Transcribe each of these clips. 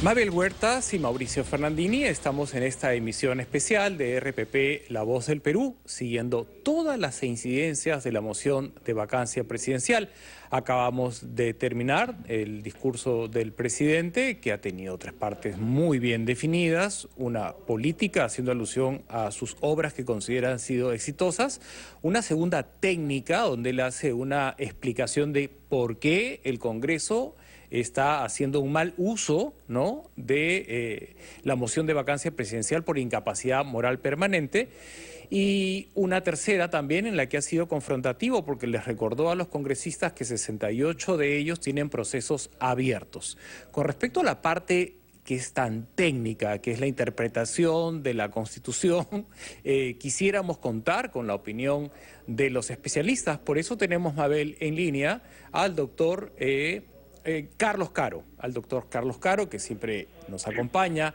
Mabel Huertas y Mauricio Fernandini, estamos en esta emisión especial de RPP La Voz del Perú, siguiendo todas las incidencias de la moción de vacancia presidencial. Acabamos de terminar el discurso del presidente, que ha tenido tres partes muy bien definidas: una política, haciendo alusión a sus obras que considera han sido exitosas; una segunda técnica, donde él hace una explicación de por qué el Congreso está haciendo un mal uso, ¿no?, de la moción de vacancia presidencial por incapacidad moral permanente; y una tercera también, en la que ha sido confrontativo, porque les recordó a los congresistas que 68 de ellos tienen procesos abiertos. Con respecto a la parte que es tan técnica, que es la interpretación de la Constitución, quisiéramos contar con la opinión de los especialistas. Por eso tenemos, Mabel, en línea al doctor Carlos Caro, que siempre nos acompaña,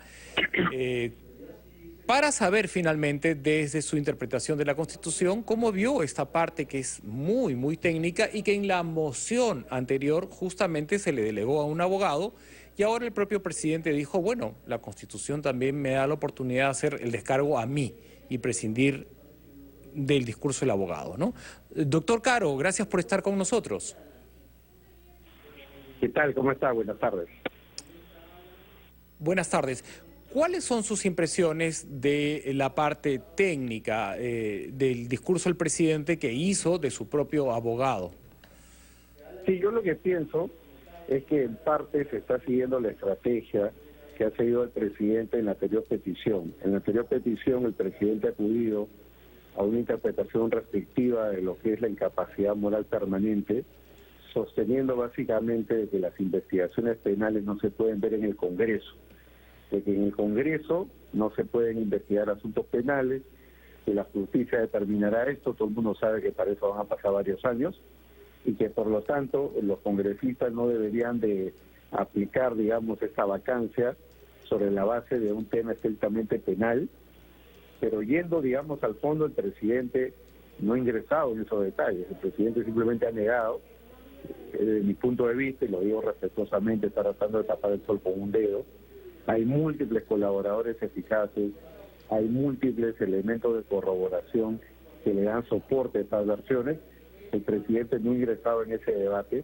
para saber finalmente, desde su interpretación de la Constitución, cómo vio esta parte que es muy, muy técnica y que en la moción anterior justamente se le delegó a un abogado, y ahora el propio presidente dijo, bueno, la Constitución también me da la oportunidad de hacer el descargo a mí y prescindir del discurso del abogado, ¿no? Doctor Caro, gracias por estar con nosotros. ¿Qué tal? ¿Cómo está? Buenas tardes. Buenas tardes. ¿Cuáles son sus impresiones de la parte técnica del discurso del presidente que hizo de su propio abogado? Sí, yo lo que pienso es que en parte se está siguiendo la estrategia que ha seguido el presidente en la anterior petición. En la anterior petición el presidente ha acudido a una interpretación restrictiva de lo que es la incapacidad moral permanente, sosteniendo básicamente que las investigaciones penales no se pueden ver en el Congreso, de que en el Congreso no se pueden investigar asuntos penales, que la justicia determinará esto, todo el mundo sabe que para eso van a pasar varios años, y que por lo tanto los congresistas no deberían de aplicar, digamos, esta vacancia sobre la base de un tema estrictamente penal, pero yendo, digamos, al fondo, el presidente no ha ingresado en esos detalles. El presidente simplemente ha negado. Desde mi punto de vista, y lo digo respetuosamente, está tratando de tapar el sol con un dedo. Hay múltiples colaboradores eficaces, hay múltiples elementos de corroboración que le dan soporte a estas versiones. El presidente no ha ingresado en ese debate,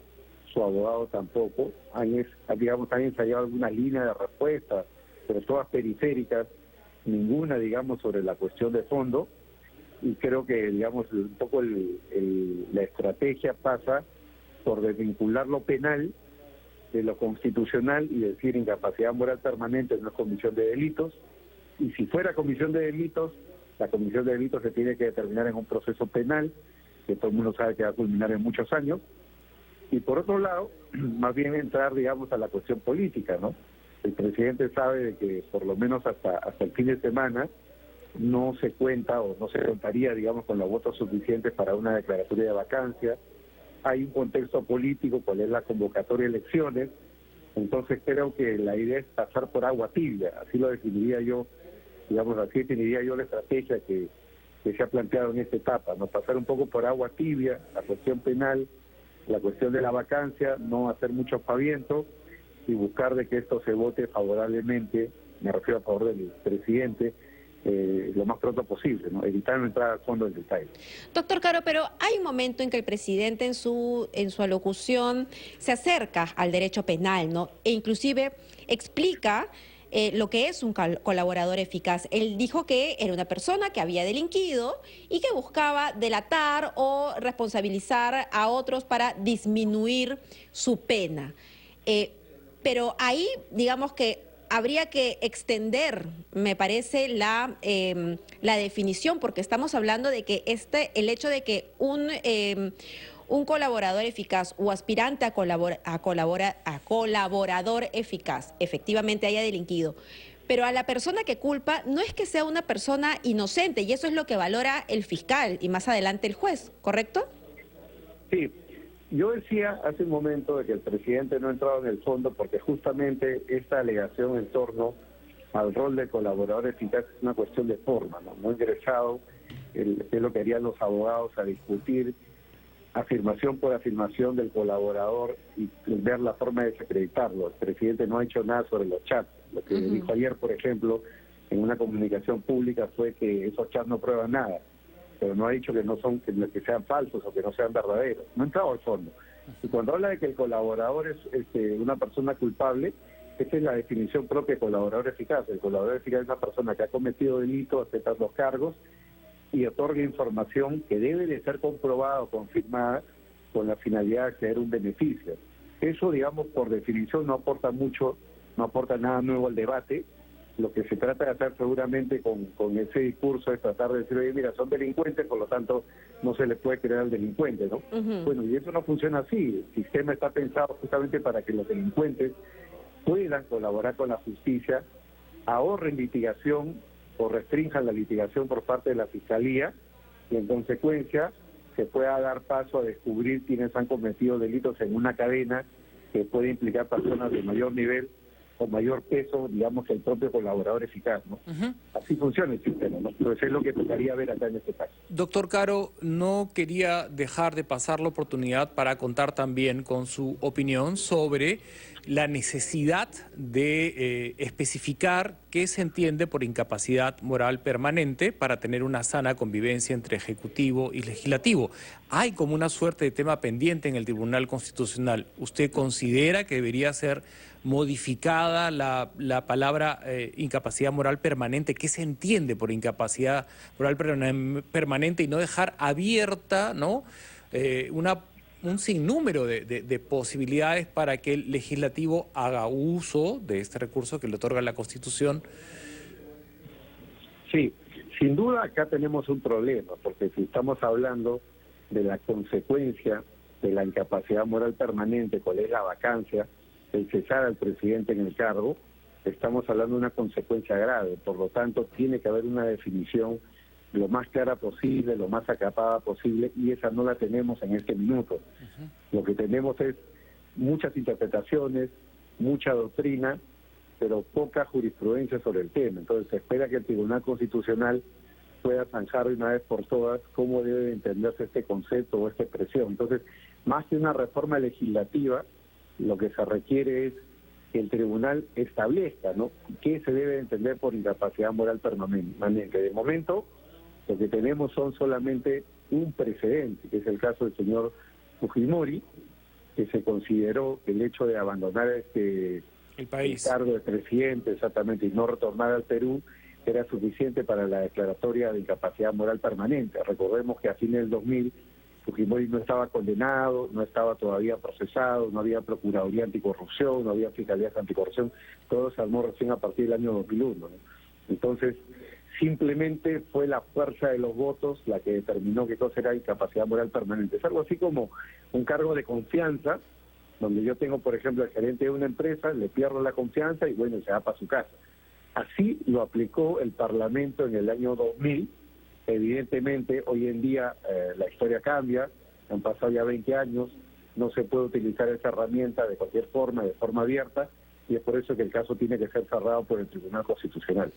su abogado tampoco. Han ensayado algunas líneas de respuesta, pero todas periféricas, ninguna, digamos, sobre la cuestión de fondo. Y creo que, digamos, un poco la estrategia pasa por desvincular lo penal de lo constitucional y decir incapacidad moral permanente no es comisión de delitos, y si fuera comisión de delitos, la comisión de delitos se tiene que determinar en un proceso penal, que todo el mundo sabe que va a culminar en muchos años, y por otro lado, más bien entrar, digamos, a la cuestión política, ¿no? El presidente sabe de que por lo menos hasta el fin de semana no se cuenta o no se contaría, digamos, con los votos suficientes para una declaratoria de vacancia. Hay un contexto político, cuál es la convocatoria de elecciones, entonces creo que la idea es pasar por agua tibia, así lo definiría yo, digamos, así definiría yo la estrategia que se ha planteado en esta etapa, ¿no? Pasar un poco por agua tibia, la cuestión penal, la cuestión de la vacancia, no hacer mucho aspaviento y buscar de que esto se vote favorablemente, me refiero a favor del presidente, lo más pronto posible, ¿no? Evitar no entrar al fondo del detalle. Doctor Caro, pero hay un momento en que el presidente en su alocución se acerca al derecho penal, ¿no? E inclusive explica lo que es un colaborador eficaz. Él dijo que era una persona que había delinquido y que buscaba delatar o responsabilizar a otros para disminuir su pena. Pero ahí, digamos que habría que extender, me parece, la definición, porque estamos hablando de que el hecho de que un colaborador eficaz o aspirante a colaborador eficaz efectivamente haya delinquido, pero a la persona que culpa no es que sea una persona inocente, y eso es lo que valora el fiscal y más adelante el juez, ¿correcto? Sí. Yo decía hace un momento de que el presidente no ha entrado en el fondo porque justamente esta alegación en torno al rol de colaborador eficaz es una cuestión de forma, ¿no? No ha ingresado, es lo que harían los abogados, a discutir afirmación por afirmación del colaborador y ver la forma de desacreditarlo. El presidente no ha hecho nada sobre los chats. Lo que dijo ayer, por ejemplo, en una comunicación pública fue que esos chats no prueban nada, pero no ha dicho que no son que sean falsos o que no sean verdaderos. No ha entrado al fondo. Y cuando habla de que el colaborador es una persona culpable, esa es la definición propia de colaborador eficaz. El colaborador eficaz es una persona que ha cometido delito, acepta los cargos y otorga información que debe de ser comprobada o confirmada con la finalidad de acceder a un beneficio. Eso, digamos, por definición no aporta mucho, no aporta nada nuevo al debate. Lo que se trata de hacer seguramente con ese discurso es tratar de decir, oye, mira, son delincuentes, por lo tanto no se les puede creer al delincuente, ¿no? Bueno, y eso no funciona así. El sistema está pensado justamente para que los delincuentes puedan colaborar con la justicia, ahorren litigación o restrinjan la litigación por parte de la Fiscalía y en consecuencia se pueda dar paso a descubrir quienes han cometido delitos en una cadena que puede implicar personas de mayor nivel o mayor peso, digamos, que el propio colaborador eficaz, ¿no? Así funciona el sistema, ¿no? Entonces es lo que tocaría ver acá en este caso. Doctor Caro, no quería dejar de pasar la oportunidad para contar también con su opinión sobre la necesidad de especificar qué se entiende por incapacidad moral permanente para tener una sana convivencia entre Ejecutivo y Legislativo. Hay como una suerte de tema pendiente en el Tribunal Constitucional. ¿Usted considera que debería ser modificada la palabra incapacidad moral permanente? ¿Qué se entiende por incapacidad moral permanente y no dejar abierta, ¿no?, un sinnúmero de posibilidades para que el legislativo haga uso de este recurso que le otorga la Constitución? Sí, sin duda acá tenemos un problema, porque si estamos hablando de la consecuencia de la incapacidad moral permanente, cuál es la vacancia, el cesar al presidente en el cargo, estamos hablando de una consecuencia grave. Por lo tanto, tiene que haber una definición lo más clara posible, lo más acapada posible, y esa no la tenemos en este minuto. Lo que tenemos es muchas interpretaciones, mucha doctrina, pero poca jurisprudencia sobre el tema. Entonces se espera que el Tribunal Constitucional pueda zanjar de una vez por todas cómo debe entenderse este concepto o esta expresión. Entonces, más que una reforma legislativa, lo que se requiere es que el tribunal establezca, ¿no?, qué se debe entender por incapacidad moral permanente. De momento, lo que tenemos son solamente un precedente, que es el caso del señor Fujimori, que se consideró que el hecho de abandonar el cargo de presidente, exactamente, y no retornar al Perú, era suficiente para la declaratoria de incapacidad moral permanente. Recordemos que a fines del 2000 Fujimori no estaba condenado, no estaba todavía procesado, no había Procuraduría Anticorrupción, no había Fiscalía Anticorrupción, todo se armó recién a partir del año 2001, ¿no? Entonces, simplemente fue la fuerza de los votos la que determinó qué cosa era incapacidad moral permanente. Es algo así como un cargo de confianza, donde yo tengo, por ejemplo, el gerente de una empresa, le pierdo la confianza y bueno, se va para su casa. Así lo aplicó el Parlamento en el año 2000. Evidentemente, hoy en día la historia cambia, han pasado ya 20 años, no se puede utilizar esa herramienta de cualquier forma, de forma abierta, y es por eso que el caso tiene que ser cerrado por el Tribunal Constitucional.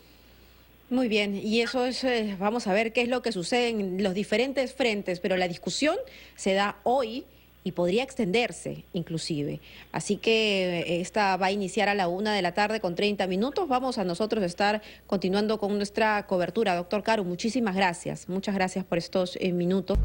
Muy bien, y eso es, vamos a ver qué es lo que sucede en los diferentes frentes, pero la discusión se da hoy y podría extenderse inclusive. Así que esta va a iniciar a la 1:00 p.m. con 30 minutos. Vamos a nosotros estar continuando con nuestra cobertura. Doctor Caro, muchísimas gracias. Muchas gracias por estos minutos.